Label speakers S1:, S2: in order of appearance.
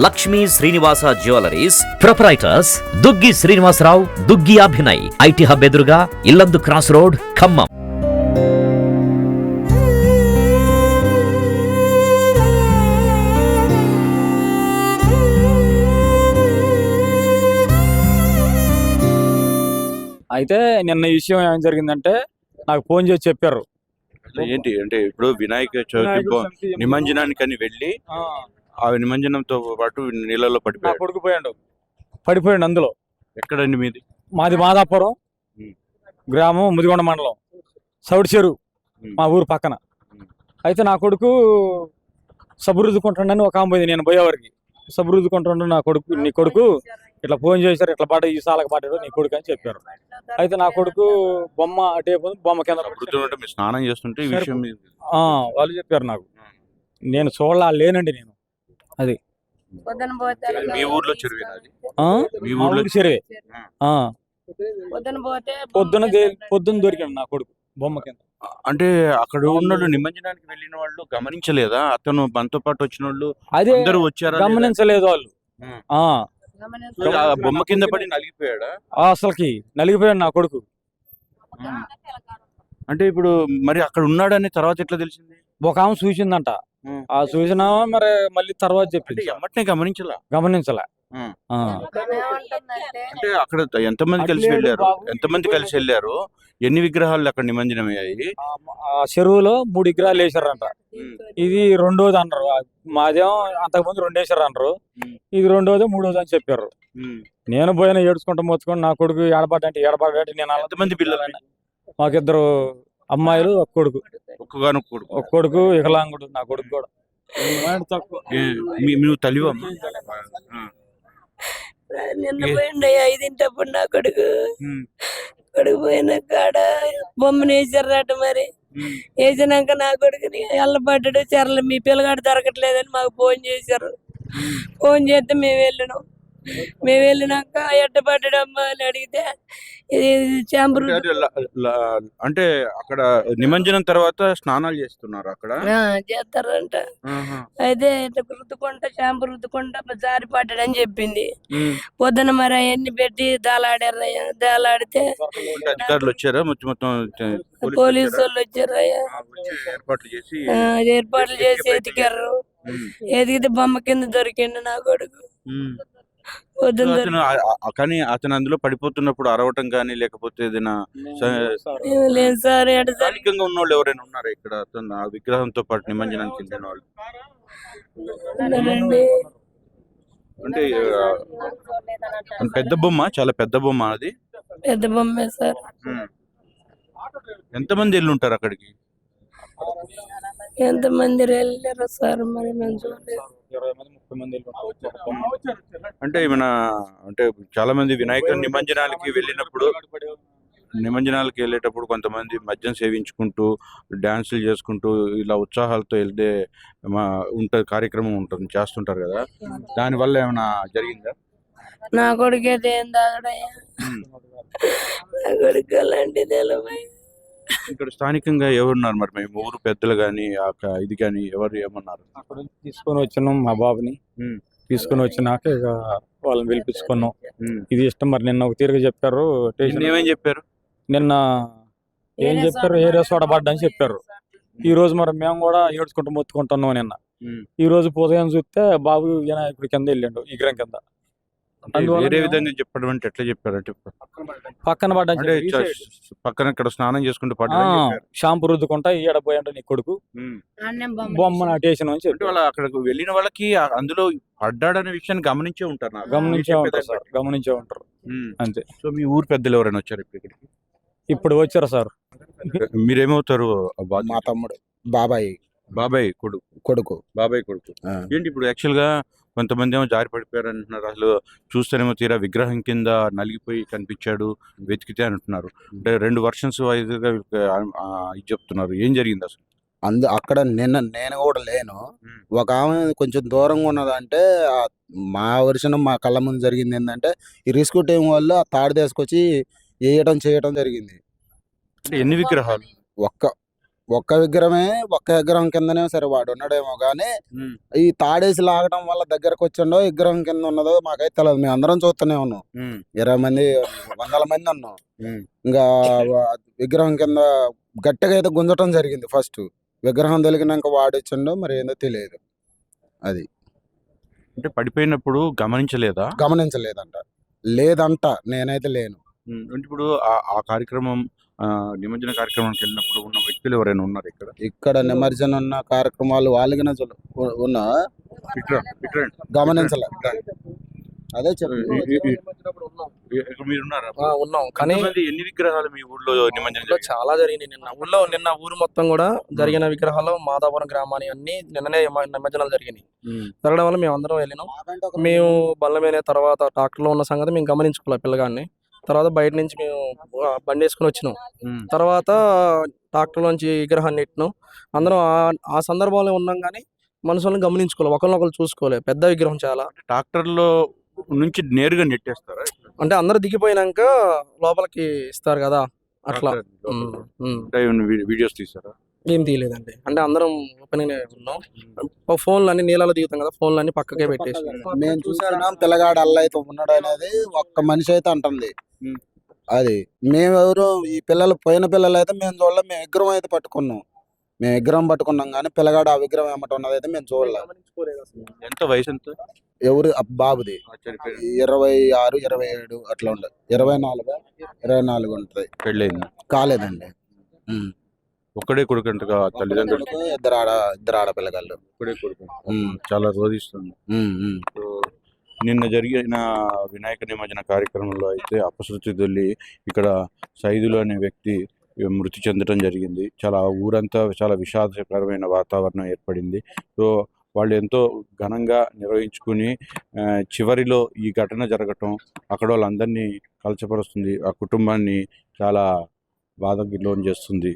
S1: Lakshmi Srinivasa jewelleries proprietors Duggi Srinivasarao, Duggi Abhinay, IT hub ఎదురుగా Yellandu cross road, Khammam.
S2: అయితే నిన్న ఈ విషయం ఏం జరిగిందంటే నాకు ఫోన్ చేసి చెప్పారు.
S3: ఏంటి అంటే ఇప్పుడు వినాయక చవితి నిమజ్జనానికి వెళ్ళి ఆ నిమజ్జనంతో పాటు నీళ్ళలో
S2: నా కొడుకు పడిపోయాడు అందులో.
S3: ఎక్కడండి మీది?
S2: మాది మాదాపురం గ్రామం, ముదిగొండ మండలం, సౌడి చెరువు, మా ఊరు పక్కన. అయితే నా కొడుకు సబురుద్దుకుంటాడని ఒక అమ్మాయి, నేను పోయేవారికి సబురుద్దుకుంటాడు నా కొడుకు, నీ కొడుకు ఇట్లా ఫోన్ చేశారు, ఇట్లా పాట ఈ సాలకు పాడాడు నీ కొడుకు అని చెప్పారు. అయితే నా కొడుకు బొమ్మ అటే బొమ్మ కింద
S3: స్నానం చేస్తుంటే
S2: వాళ్ళు చెప్పారు నాకు. నేను చూడలా లేనండి నేను. అది
S3: మీ ఊర్లో చెరువే?
S2: చెరువే. పొద్దున దొరికాడు నా కొడుకు బొమ్మ కింద.
S3: అంటే అక్కడ ఉన్న నిమజ్జనానికి వెళ్ళిన వాళ్ళు గమనించలేదా? అతను మనతో పాటు వచ్చిన వాళ్ళు
S2: అదే
S3: అందరూ వచ్చారా?
S2: గమనించలేదు వాళ్ళు.
S3: బొమ్మ కింద పడి నలిగిపోయాడా?
S2: అసలుకి నలిగిపోయాడు నా కొడుకు.
S3: అంటే ఇప్పుడు మరి అక్కడ ఉన్నాడని తర్వాత ఎట్లా తెలిసింది?
S2: ఒక ఆమె చూసిందంట. ఆ చూసిన మరి మళ్ళీ తర్వాత చెప్పింది.
S3: ఎమ్మటనే గమనించలా? అంటే అక్కడ ఎంతమంది కలిసి వెళ్ళారు? ఎన్ని విగ్రహాలు అక్కడ నిమజ్జనం అయ్యాయి?
S2: ఆ చెరువులో 3 విగ్రహాలు వేసారంట. ఇది రెండోది అన్నారు. మాదేమో అంతకుముందు 2 వేసారు అన్నారు. ఇది రెండోది మూడోది అని చెప్పారు. నేను పోయినా ఏడ్చుకుంటూ మొత్తుకొని నా కొడుకు ఏడబడ్డంటే నేను
S3: ఎంతమంది పిల్లలు?
S2: మాకిద్దరు అమ్మాయిలు, ఒక కొడుకు. ఒక కొడుకు వికలాంగుడు నా కొడుకు కూడా.
S3: నువ్వు తల్లివా?
S4: నిన్న పోయిండు 5 నా కొడుకు పోయిన కాడ బొమ్మను వేసారట. మరి వేసినాక నా కొడుకుని ఎల్లబడ్డాడు. చెరలు మీ పిల్లగాడు దొరకట్లేదని మాకు ఫోన్ చేశారు. ఫోన్ చేస్తే మేము వెళ్ళినాక ఎట్టబడ్డాడు అమ్మ అని అడిగితే ఇది చాంబరు.
S3: అంటే అక్కడ నిమజ్జనం తర్వాత స్నానాలు చేస్తున్నారు అక్కడ
S4: చేస్తారంట. అయితే రుద్దుకుంటా చాంబు రుద్దుకుంటా జారి పడ్డాడని చెప్పింది. పొద్దున మరి అవన్నీ పెట్టి దాలాడారయ్యా. దాలాడితే
S3: అధికారులు వచ్చారా? మొత్తం
S4: పోలీసు వాళ్ళు వచ్చారయ్యా. ఏర్పాట్లు చేసి ఎతికారు. ఎదిగితే బొమ్మ కింద దొరికిండు నా కొడుకు.
S3: కానీ అతను అందులో పడిపోతున్నప్పుడు అరవటం కానీ లేకపోతే ఏదైనా స్థానికంగా ఉన్న వాళ్ళు ఎవరైనా ఉన్నారా ఇక్కడ? ఆ విగ్రహంతో పాటు నిమజ్జనానికి వెళ్ళిన వాళ్ళు అంటే పెద్ద బొమ్మ, చాలా పెద్ద బొమ్మ. అది
S4: పెద్ద బొమ్మే సార్.
S3: ఎంతమంది వెళ్ళి ఉంటారు అక్కడికి?
S4: ఎంతమంది వెళ్ళారు సార్ మరి మేము చూడలేదు.
S3: అంటే ఏమైనా అంటే చాలా మంది వినాయక నిమజ్జనాలకి వెళ్ళేటప్పుడు కొంతమంది మద్యం సేవించుకుంటూ డాన్సులు చేసుకుంటూ ఇలా ఉత్సాహాలతో వెళ్తే కార్యక్రమం ఉంటుంది, చేస్తుంటారు కదా. దానివల్ల ఏమైనా జరిగిందా?
S4: నా కొడుకు అయితే ఏం తాగడయ్యా. నా కొడుకు అలాంటిది.
S3: ఇక్కడ స్థానికంగా ఎవరున్నారు మరి? మేము ఊరు పెద్దలు గాని ఇది గాని ఎవరు ఏమన్నారు?
S2: తీసుకొని వచ్చినాం మా బాబుని. తీసుకొని వచ్చినాక ఇక వాళ్ళని పిలిపించుకున్నాం. ఇది ఇష్టం మరి. నిన్న ఒక తీరుగా చెప్పారు.
S3: ఏమేం చెప్పారు?
S2: నిన్న ఏం చెప్పారు? ఏరియా సోడబడ్డా అని చెప్పారు. ఈ రోజు మరి మేము కూడా ఏడ్చుకుంటూ మొత్తుకుంటున్నాం. నిన్న ఈ రోజు ఉదయం చూస్తే బాబు వినాయకుడి కింద వెళ్ళిండు, విగ్రహం కింద.
S3: వేరే విధంగా చెప్పడం అంటే ఎట్లా చెప్పారంటే
S2: పక్కన పడ్డా,
S3: పక్కన ఇక్కడ స్నానం చేసుకుంటూ
S2: షాంపూ రుద్దుకుంటా ఈడ పోయండి నీ కొడుకు బొమ్మ నాటేసిన అని చెప్పి
S3: అక్కడికి వెళ్ళిన వాళ్ళకి అందులో పడ్డాడనే విషయాన్ని గమనించే ఉంటారు.
S2: గమనించే ఉంటారు అంతే.
S3: సో మీ ఊరు పెద్దలు ఎవరైనా వచ్చారు ఇక్కడికి?
S2: ఇప్పుడు వచ్చారు సార్.
S3: మీరేమవుతారు?
S5: మా తమ్ముడు, బాబాయ్ కొడుకు.
S3: ఏంటి ఇప్పుడు యాక్చువల్ గా కొంతమంది ఏమో జారి పడిపోయారు అంటున్నారు. అసలు చూస్తేనేమో తీరా విగ్రహం కింద నలిగిపోయి కనిపించాడు, వెతికితే అంటున్నారు. అంటే 2 వర్షన్స్ వైజ్గా ఇది చెప్తున్నారు. ఏం జరిగింది అసలు?
S5: అక్కడ నేను కూడా లేను. ఒక ఆమె కొంచెం దూరంగా ఉన్నదంటే మా వర్షం మా కళ్ళ ముందు జరిగింది ఏంటంటే ఈ రెస్క్యూ టీం వల్ల తాడు తీసుకొచ్చి చేయటం జరిగింది.
S3: అంటే ఎన్ని విగ్రహాలు?
S5: ఒక్క విగ్రహం కిందనే సరే వాడు ఉన్నాడేమో కానీ ఈ తాడేసి లాగడం వల్ల దగ్గరకు వచ్చిండో విగ్రహం కింద ఉన్నదో మాకైతే తెలియదు. మేము అందరం చూస్తూనే ఉన్నాం, 20 మంది 100 మంది ఉన్నాం. ఇంకా విగ్రహం కింద గట్టిగా అయితే గుంజటం జరిగింది. ఫస్ట్ విగ్రహం తొలగినాక వాడొచ్చిండో మరి ఏందో తెలియదు. అది
S3: అంటే పడిపోయినప్పుడు
S5: గమనించలేదంట. నేనైతే లేను.
S3: అంటే ఇప్పుడు ఆ కార్యక్రమం నిమజ్జన కార్యక్రమానికి వెళ్ళినప్పుడు ఉన్న వ్యక్తులు ఎవరైనా ఉన్నారు
S5: ఇక్కడ నిమజ్జనం ఉన్న కార్యక్రమాలు వాళ్ళకి ఉన్నా గమనించలే. అదే
S3: మీరున్నారా?
S6: ఉన్నాం కానీ
S3: ఎన్ని విగ్రహాలు మీ ఊర్లో నిమజ్జనం
S6: చాలా జరిగినాయి. నిన్న ఊరు మొత్తం కూడా జరిగిన విగ్రహాలు మాదాపురం గ్రామాన్ని అన్ని నిన్ననే నిమజ్జనాలు జరిగినాయి. జరగడం వల్ల మేము అందరం వెళ్ళినాం. మేము బల్ల మీద తర్వాత ట్రాక్టర్లో ఉన్న సంగతి మేము గమనించుకోవాలి పిల్లగాన్ని. తర్వాత బయట నుంచి మేము బండి వేసుకుని వచ్చినాం. తర్వాత ట్రాక్టర్లోంచి విగ్రహాన్ని నెట్టినాం. అందరం ఆ సందర్భంలో ఉన్నాం కానీ మనుషులను గమనించుకోవాలి, ఒకరినొకరు చూసుకోవాలి. పెద్ద విగ్రహం చాలా.
S3: ట్రాక్టర్లో నుంచి నేరుగా నెట్టేస్తారా?
S6: అంటే అందరు దిగిపోయినాక లోపలికి ఇస్తారు కదా, అట్లా.
S3: వీడియోస్ తీస్తారా?
S6: ఏం తీయలేదండి. అంటే అందరం ఓపెన్ ఉన్నాం. ఫోన్లు అన్ని నీళ్ళలో దిగుతాం కదా, ఫోన్లు అన్ని పక్కకే పెట్టేసి
S5: మేము చూసాం. పిల్లగాడు అల్లయితే ఉన్నాడు అనేది ఒక్క మనిషి అయితే అంటుంది. అది మేమెవరు ఈ పోయిన పిల్లలు అయితే మేము చూడలే. మేము విగ్రహం పట్టుకున్నాం కానీ పిల్లగాడు ఆ విగ్రహం ఏమంట ఉన్నది అయితే మేము చూడలే.
S3: ఎంత వయసు ఎంత?
S5: ఎవరు బాబుది 26, 27 అట్లా ఉండదు. 24 ఉంటుంది.
S3: పెళ్ళైంది?
S5: కాలేదండి.
S3: ఒక్కడే కొడుకు అంటగా తల్లిదండ్రులు?
S5: ఇద్దరు ఆడపిల్లగాళ్ళు.
S3: ఒక్కడే కొడుకు. చాలా రోధిస్తుంది. నిన్న జరిగిన వినాయక నిమజ్జన కార్యక్రమంలో అయితే అపశృతి దొల్లి ఇక్కడ సైదులు అనే వ్యక్తి మృతి చెందడం జరిగింది. ఊరంతా చాలా విషాదకరమైన వాతావరణం ఏర్పడింది. సో వాళ్ళు ఎంతో ఘనంగా నిర్వహించుకుని చివరిలో ఈ ఘటన జరగటం అక్కడ వాళ్ళందరినీ కలచపరుస్తుంది. ఆ కుటుంబాన్ని చాలా బాధకి లోన్ చేస్తుంది.